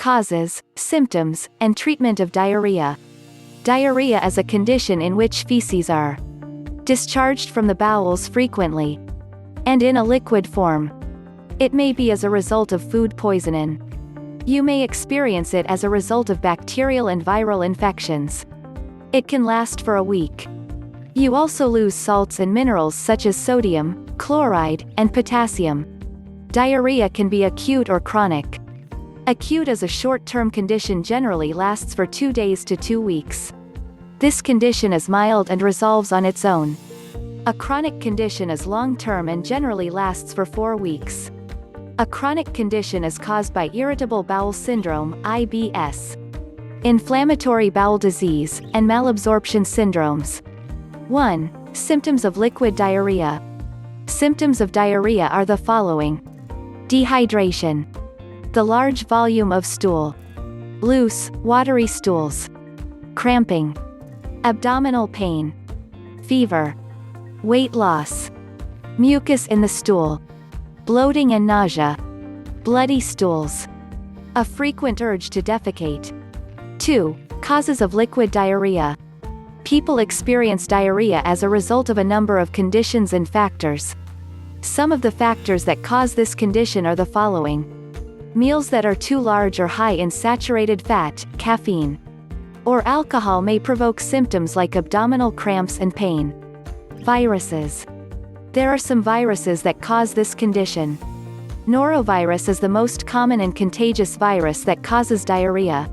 Causes, symptoms, and treatment of diarrhea. Diarrhea is a condition in which feces are discharged from the bowels frequently and in a liquid form. It may be as a result of food poisoning. You may experience it as a result of bacterial and viral infections. It can last for a week. You also lose salts and minerals such as sodium, chloride, and potassium. Diarrhea can be acute or chronic. Acute is a short-term condition, generally lasts for 2 days to 2 weeks. This condition is mild and resolves on its own. A chronic condition is long-term and generally lasts for 4 weeks. A chronic condition is caused by irritable bowel syndrome, IBS, inflammatory bowel disease, and malabsorption syndromes. 1. Symptoms of liquid diarrhea. Symptoms of diarrhea are the following: dehydration, the large volume of stool, loose, watery stools, cramping, abdominal pain, fever, weight loss, mucus in the stool, bloating and nausea, bloody stools, a frequent urge to defecate. 2. Causes of liquid diarrhea. People experience diarrhea as a result of a number of conditions and factors. Some of the factors that cause this condition are the following: meals that are too large or high in saturated fat, caffeine, or alcohol may provoke symptoms like abdominal cramps and pain. Viruses. There are some viruses that cause this condition. Norovirus is the most common and contagious virus that causes diarrhea.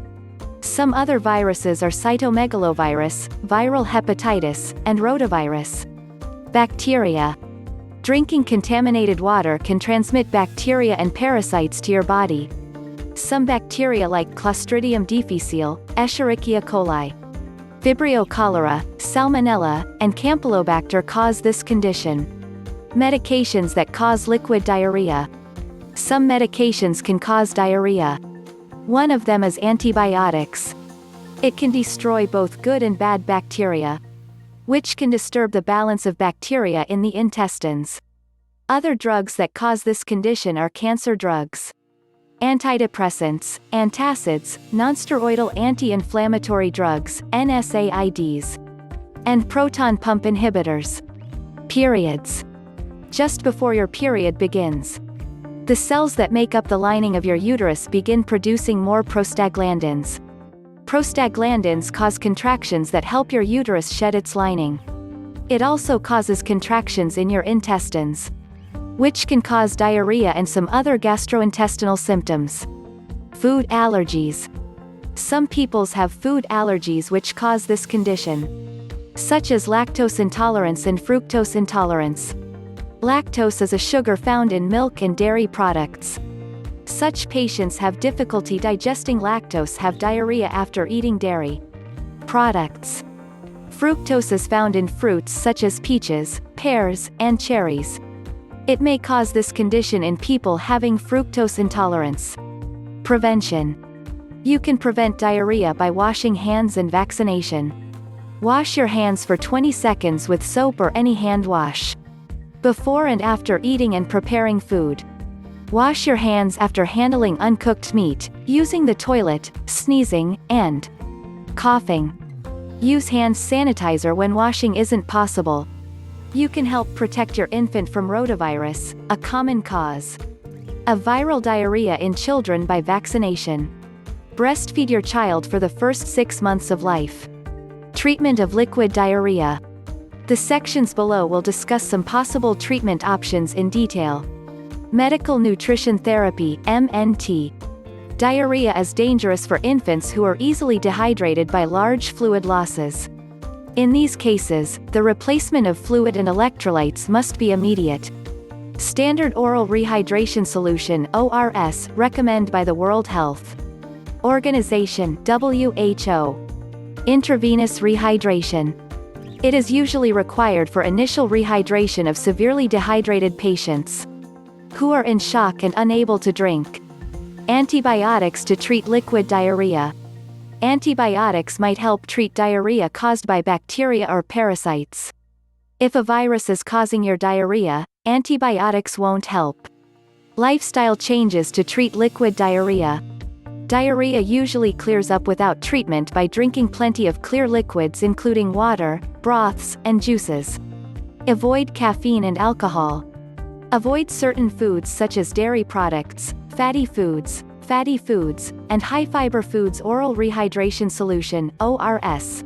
Some other viruses are cytomegalovirus, viral hepatitis, and rotavirus. Bacteria. Drinking contaminated water can transmit bacteria and parasites to your body. Some bacteria like Clostridium difficile, Escherichia coli, Vibrio cholera, Salmonella, and Campylobacter cause this condition. Medications that cause liquid diarrhea. Some medications can cause diarrhea. One of them is antibiotics. It can destroy both good and bad bacteria, which can disturb the balance of bacteria in the intestines. Other drugs that cause this condition are cancer drugs, antidepressants, antacids, nonsteroidal anti-inflammatory drugs, NSAIDs, and proton pump inhibitors. Periods. Just before your period begins, the cells that make up the lining of your uterus begin producing more prostaglandins. Prostaglandins cause contractions that help your uterus shed its lining. It also causes contractions in your intestines, which can cause diarrhea and some other gastrointestinal symptoms. Food allergies. Some peoples have food allergies which cause this condition, such as lactose intolerance and fructose intolerance. Lactose is a sugar found in milk and dairy products. Such patients have difficulty digesting lactose, have diarrhea after eating dairy products. Fructose is found in fruits such as peaches, pears, and cherries. It may cause this condition in people having fructose intolerance. Prevention. You can prevent diarrhea by washing hands and vaccination. Wash your hands for 20 seconds with soap or any hand wash, before and after eating and preparing food. Wash your hands after handling uncooked meat, using the toilet, sneezing, and coughing. Use hand sanitizer when washing isn't possible. You can help protect your infant from rotavirus, a common cause of viral diarrhea in children, by vaccination. Breastfeed your child for the first 6 months of life. Treatment of liquid diarrhea. The sections below will discuss some possible treatment options in detail. Medical nutrition therapy, MNT. Diarrhea is dangerous for infants who are easily dehydrated by large fluid losses. In these cases, the replacement of fluid and electrolytes must be immediate. Standard oral rehydration solution, ORS, recommended by the World Health Organization, WHO. Intravenous rehydration. It is usually required for initial rehydration of severely dehydrated patients who are in shock and unable to drink. Antibiotics to treat liquid diarrhea. Antibiotics might help treat diarrhea caused by bacteria or parasites. If a virus is causing your diarrhea, antibiotics won't help. Lifestyle changes to treat liquid diarrhea. Diarrhea usually clears up without treatment by drinking plenty of clear liquids including water, broths, and juices. Avoid caffeine and alcohol. Avoid certain foods such as dairy products, fatty foods, and high-fiber foods. Oral rehydration solution, ORS.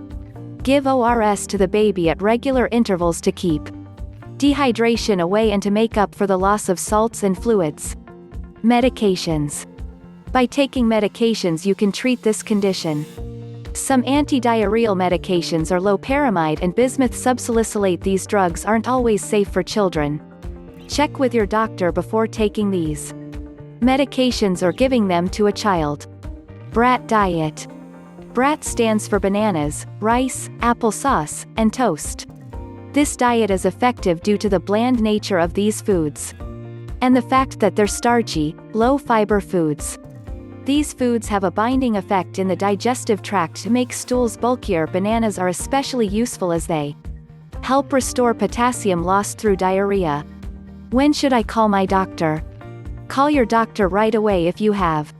Give ORS to the baby at regular intervals to keep dehydration away and to make up for the loss of salts and fluids. Medications. By taking medications you can treat this condition. Some anti-diarrheal medications are loperamide and bismuth subsalicylate. These drugs aren't always safe for children. Check with your doctor before taking these medications or giving them to a child. Brat diet. BRAT stands for bananas, rice, applesauce, and toast. This diet is effective due to the bland nature of these foods and the fact that they're starchy, low-fiber foods. These foods have a binding effect in the digestive tract to make stools bulkier. Bananas are especially useful as they help restore potassium lost through diarrhea. When should I call my doctor? Call your doctor right away if you have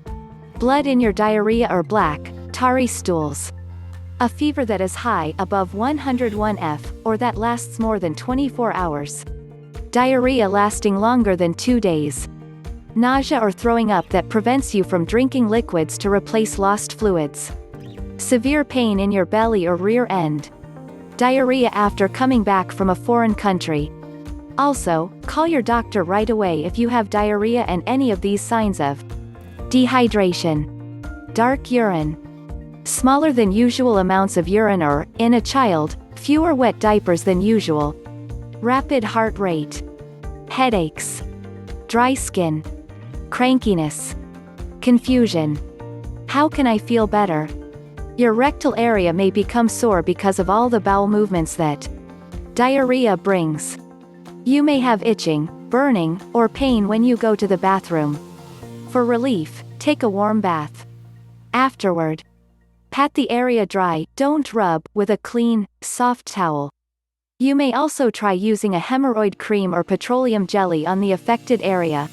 blood in your diarrhea or black, tarry stools, a fever that is high above 101 F, or that lasts more than 24 hours, diarrhea lasting longer than 2 days, nausea or throwing up that prevents you from drinking liquids to replace lost fluids, severe pain in your belly or rear end, diarrhea after coming back from a foreign country. Also, call your doctor right away if you have diarrhea and any of these signs of dehydration. Dark urine. Smaller than usual amounts of urine or, in a child, fewer wet diapers than usual. Rapid heart rate. Headaches. Dry skin. Crankiness. Confusion. How can I feel better? Your rectal area may become sore because of all the bowel movements that diarrhea brings. You may have itching, burning, or pain when you go to the bathroom. For relief, take a warm bath. Afterward. Pat the area dry, don't rub, with a clean, soft towel. You may also try using a hemorrhoid cream or petroleum jelly on the affected area.